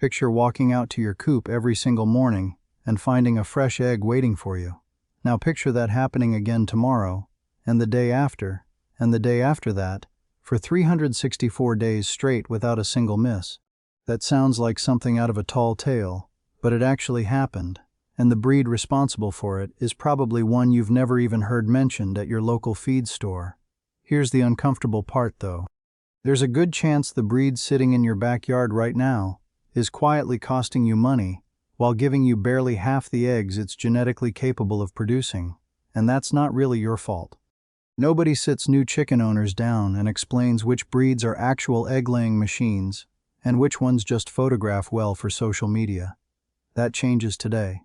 Picture walking out to your coop every single morning and finding a fresh egg waiting for you. Now picture that happening again tomorrow, and the day after, and the day after that, for 364 days straight without a single miss. That sounds like something out of a tall tale, but it actually happened, and the breed responsible for it is probably one you've never even heard mentioned at your local feed store. Here's the uncomfortable part, though. There's a good chance the breed sitting in your backyard right now is quietly costing you money while giving you barely half the eggs it's genetically capable of producing, and that's not really your fault. Nobody sits new chicken owners down and explains which breeds are actual egg-laying machines and which ones just photograph well for social media. That changes today.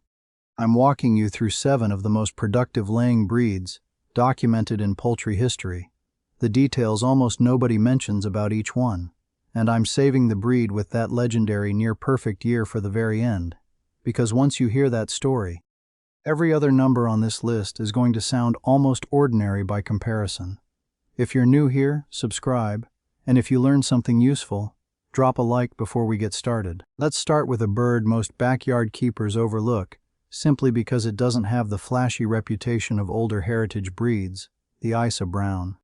I'm walking you through 7 of the most productive laying breeds documented in poultry history, the details almost nobody mentions about each one, and I'm saving the breed with that legendary near-perfect year for the very end, because once you hear that story, every other number on this list is going to sound almost ordinary by comparison. If you're new here, subscribe, and if you learned something useful, drop a like before we get started. Let's start with a bird most backyard keepers overlook, simply because it doesn't have the flashy reputation of older heritage breeds, the Isa brown.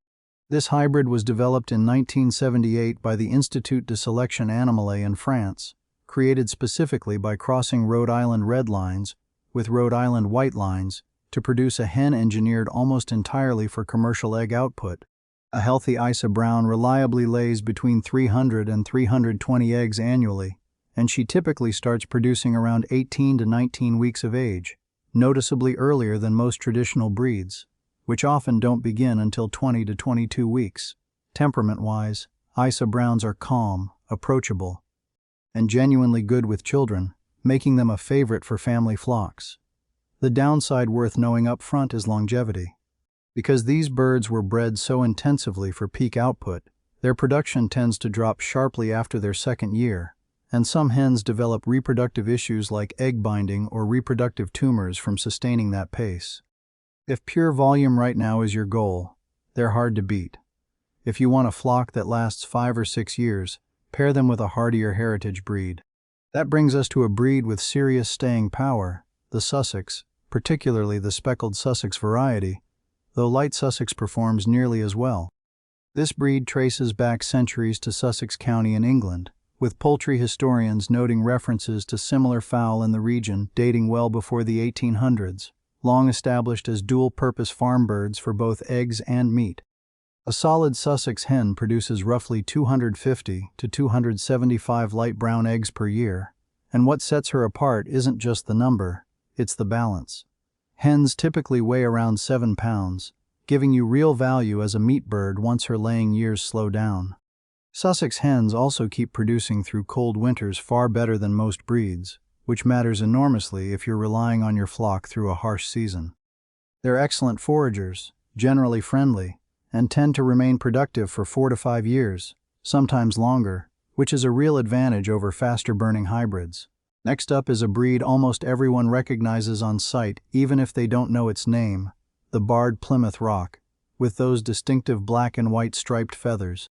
This hybrid was developed in 1978 by the Institut de Sélection Animale in France, created specifically by crossing Rhode Island red lines with Rhode Island white lines to produce a hen engineered almost entirely for commercial egg output. A healthy Isa brown reliably lays between 300 and 320 eggs annually, and she typically starts producing around 18 to 19 weeks of age, noticeably earlier than most traditional breeds, which often don't begin until 20 to 22 weeks. Temperament-wise, Isa browns are calm, approachable, and genuinely good with children, making them a favorite for family flocks. The downside worth knowing up front is longevity. Because these birds were bred so intensively for peak output, their production tends to drop sharply after their second year, and some hens develop reproductive issues like egg binding or reproductive tumors from sustaining that pace. If pure volume right now is your goal, they're hard to beat. If you want a flock that lasts 5 or 6 years, pair them with a hardier heritage breed. That brings us to a breed with serious staying power, the Sussex, particularly the speckled Sussex variety, though light Sussex performs nearly as well. This breed traces back centuries to Sussex County in England, with poultry historians noting references to similar fowl in the region dating well before the 1800s. Long established as dual-purpose farm birds for both eggs and meat. A solid Sussex hen produces roughly 250 to 275 light brown eggs per year, and what sets her apart isn't just the number, it's the balance. Hens typically weigh around 7 pounds, giving you real value as a meat bird once her laying years slow down. Sussex hens also keep producing through cold winters far better than most breeds, which matters enormously if you're relying on your flock through a harsh season. They're excellent foragers, generally friendly, and tend to remain productive for 4 to 5 years, sometimes longer, which is a real advantage over faster-burning hybrids. Next up is a breed almost everyone recognizes on sight, even if they don't know its name, the barred Plymouth Rock, with those distinctive black and white striped feathers.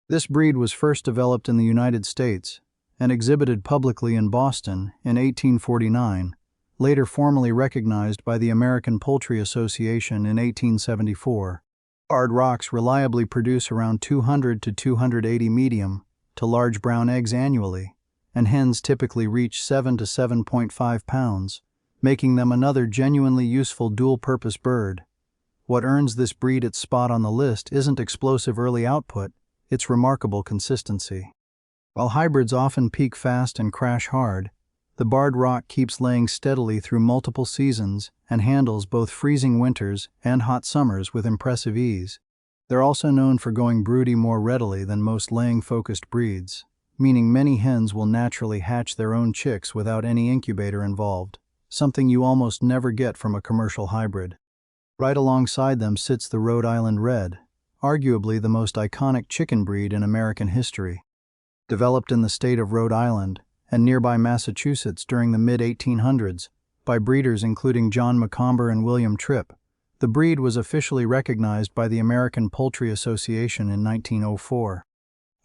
This breed was first developed in the United States and exhibited publicly in Boston in 1849, later formally recognized by the American Poultry Association in 1874. Barred rocks reliably produce around 200 to 280 medium to large brown eggs annually, and hens typically reach 7 to 7.5 pounds, making them another genuinely useful dual-purpose bird. What earns this breed its spot on the list isn't explosive early output, it's remarkable consistency. While hybrids often peak fast and crash hard, the barred rock keeps laying steadily through multiple seasons and handles both freezing winters and hot summers with impressive ease. They're also known for going broody more readily than most laying-focused breeds, meaning many hens will naturally hatch their own chicks without any incubator involved, something you almost never get from a commercial hybrid. Right alongside them sits the Rhode Island Red, arguably the most iconic chicken breed in American history. Developed in the state of Rhode Island and nearby Massachusetts during the mid-1800s by breeders including John Macomber and William Tripp, the breed was officially recognized by the American Poultry Association in 1904.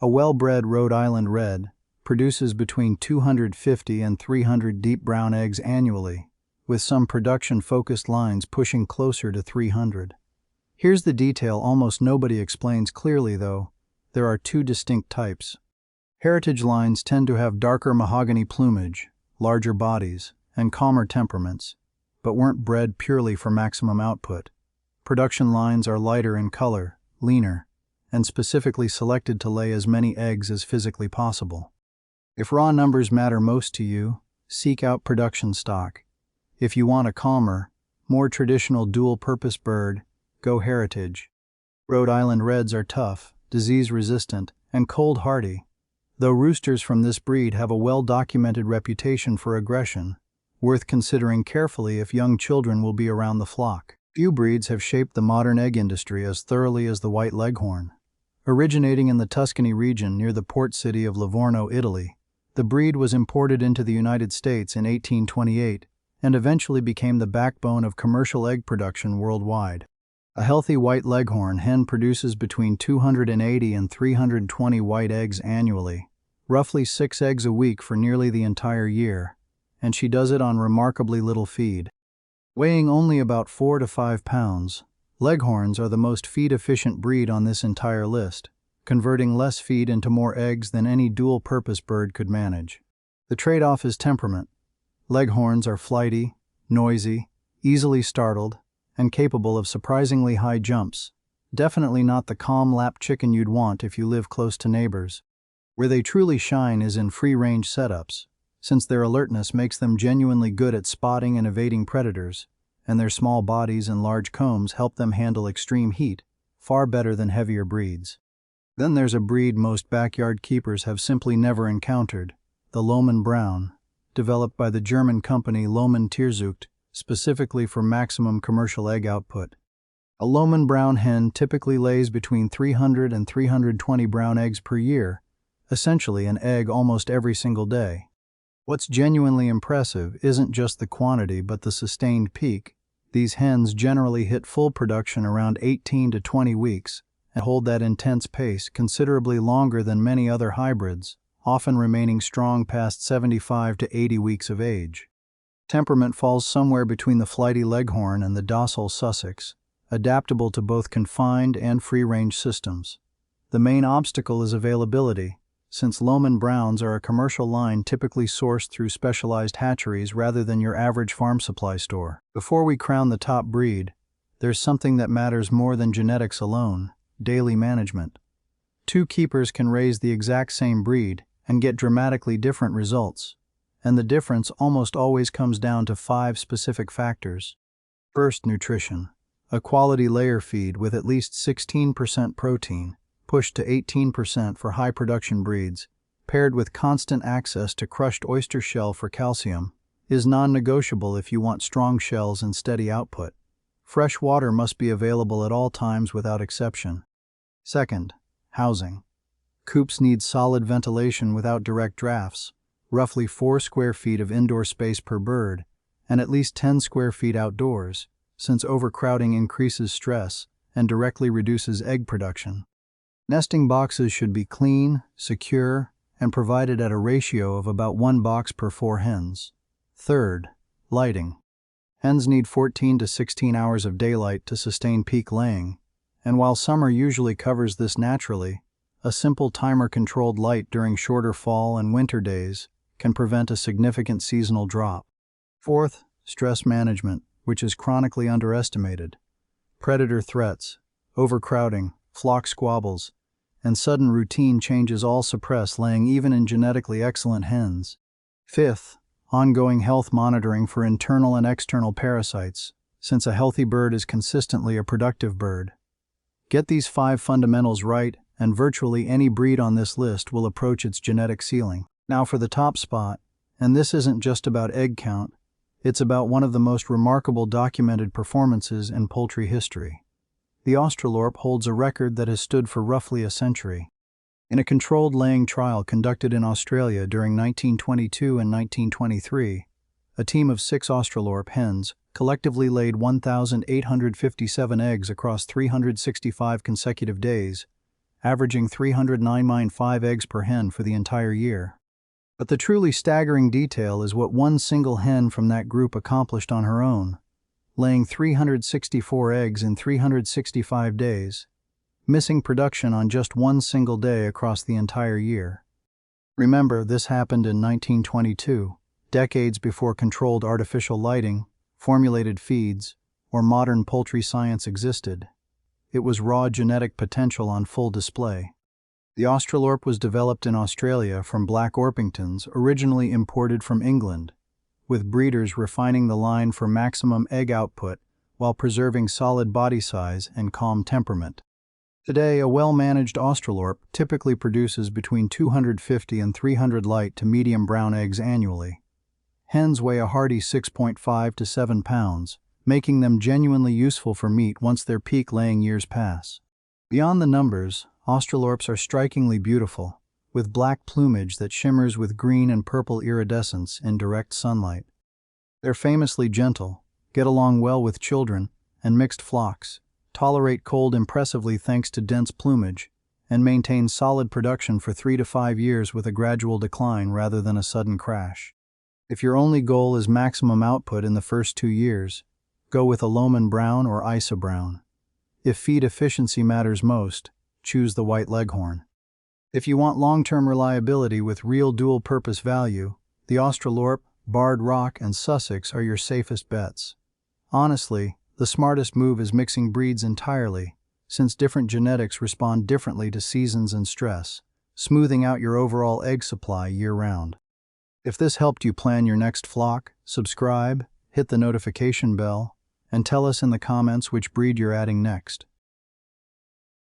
A well-bred Rhode Island Red, produces between 250 and 300 deep brown eggs annually, with some production-focused lines pushing closer to 300. Here's the detail almost nobody explains clearly, though. There are two distinct types. Heritage lines tend to have darker mahogany plumage, larger bodies, and calmer temperaments, but weren't bred purely for maximum output. Production lines are lighter in color, leaner, and specifically selected to lay as many eggs as physically possible. If raw numbers matter most to you, seek out production stock. If you want a calmer, more traditional dual-purpose bird, go heritage. Rhode Island Reds are tough, disease-resistant, and cold-hardy, though roosters from this breed have a well-documented reputation for aggression, worth considering carefully if young children will be around the flock. Few breeds have shaped the modern egg industry as thoroughly as the white leghorn. Originating in the Tuscany region near the port city of Livorno, Italy, the breed was imported into the United States in 1828 and eventually became the backbone of commercial egg production worldwide. A healthy white leghorn hen produces between 280 and 320 white eggs annually, roughly 6 eggs a week for nearly the entire year, and she does it on remarkably little feed. Weighing only about 4 to 5 pounds, leghorns are the most feed-efficient breed on this entire list, converting less feed into more eggs than any dual-purpose bird could manage. The trade-off is temperament. Leghorns are flighty, noisy, easily startled, and capable of surprisingly high jumps. Definitely not the calm lap chicken you'd want if you live close to neighbors. Where they truly shine is in free-range setups, since their alertness makes them genuinely good at spotting and evading predators, and their small bodies and large combs help them handle extreme heat, far better than heavier breeds. Then there's a breed most backyard keepers have simply never encountered, the Lohmann Brown, developed by the German company Lohmann Tierzucht, specifically for maximum commercial egg output. A Lohmann Brown hen typically lays between 300 and 320 brown eggs per year, essentially an egg almost every single day. What's genuinely impressive isn't just the quantity but the sustained peak. These hens generally hit full production around 18 to 20 weeks and hold that intense pace considerably longer than many other hybrids, often remaining strong past 75 to 80 weeks of age. Temperament falls somewhere between the flighty leghorn and the docile Sussex, adaptable to both confined and free-range systems. The main obstacle is availability, since Lohmann Browns are a commercial line typically sourced through specialized hatcheries rather than your average farm supply store. Before we crown the top breed, there's something that matters more than genetics alone: daily management. Two keepers can raise the exact same breed and get dramatically different results, and the difference almost always comes down to 5 specific factors. First, nutrition. A quality layer feed with at least 16% protein, pushed to 18% for high-production breeds, paired with constant access to crushed oyster shell for calcium, is non-negotiable if you want strong shells and steady output. Fresh water must be available at all times without exception. Second, housing. Coops need solid ventilation without direct drafts, roughly 4 square feet of indoor space per bird, and at least 10 square feet outdoors, since overcrowding increases stress and directly reduces egg production. Nesting boxes should be clean, secure, and provided at a ratio of about 1 box per 4 hens. Third, lighting. Hens need 14 to 16 hours of daylight to sustain peak laying, and while summer usually covers this naturally, a simple timer-controlled light during shorter fall and winter days can prevent a significant seasonal drop. Fourth, stress management, which is chronically underestimated. Predator threats, overcrowding, flock squabbles, and sudden routine changes all suppress laying even in genetically excellent hens. Fifth, ongoing health monitoring for internal and external parasites, since a healthy bird is consistently a productive bird. Get these 5 fundamentals right, and virtually any breed on this list will approach its genetic ceiling. Now for the top spot, and this isn't just about egg count, it's about one of the most remarkable documented performances in poultry history. The Australorp holds a record that has stood for roughly a century. In a controlled laying trial conducted in Australia during 1922 and 1923, a team of 6 Australorp hens collectively laid 1,857 eggs across 365 consecutive days, averaging 309.5 eggs per hen for the entire year. But the truly staggering detail is what one single hen from that group accomplished on her own, laying 364 eggs in 365 days, missing production on just one single day across the entire year. Remember, this happened in 1922, decades before controlled artificial lighting, formulated feeds, or modern poultry science existed. It was raw genetic potential on full display. The Australorp was developed in Australia from black Orpingtons originally imported from England, with breeders refining the line for maximum egg output while preserving solid body size and calm temperament. Today, a well-managed Australorp typically produces between 250 and 300 light to medium brown eggs annually. Hens weigh a hearty 6.5 to 7 pounds, making them genuinely useful for meat once their peak laying years pass. Beyond the numbers, Australorps are strikingly beautiful, with black plumage that shimmers with green and purple iridescence in direct sunlight. They're famously gentle, get along well with children and mixed flocks, tolerate cold impressively thanks to dense plumage, and maintain solid production for 3 to 5 years with a gradual decline rather than a sudden crash. If your only goal is maximum output in the first 2 years, go with a Lohmann Brown or Isa Brown. If feed efficiency matters most, choose the White Leghorn. If you want long-term reliability with real dual-purpose value, the Australorp, Barred Rock, and Sussex are your safest bets. Honestly, the smartest move is mixing breeds entirely, since different genetics respond differently to seasons and stress, smoothing out your overall egg supply year-round. If this helped you plan your next flock, subscribe, hit the notification bell, and tell us in the comments which breed you're adding next.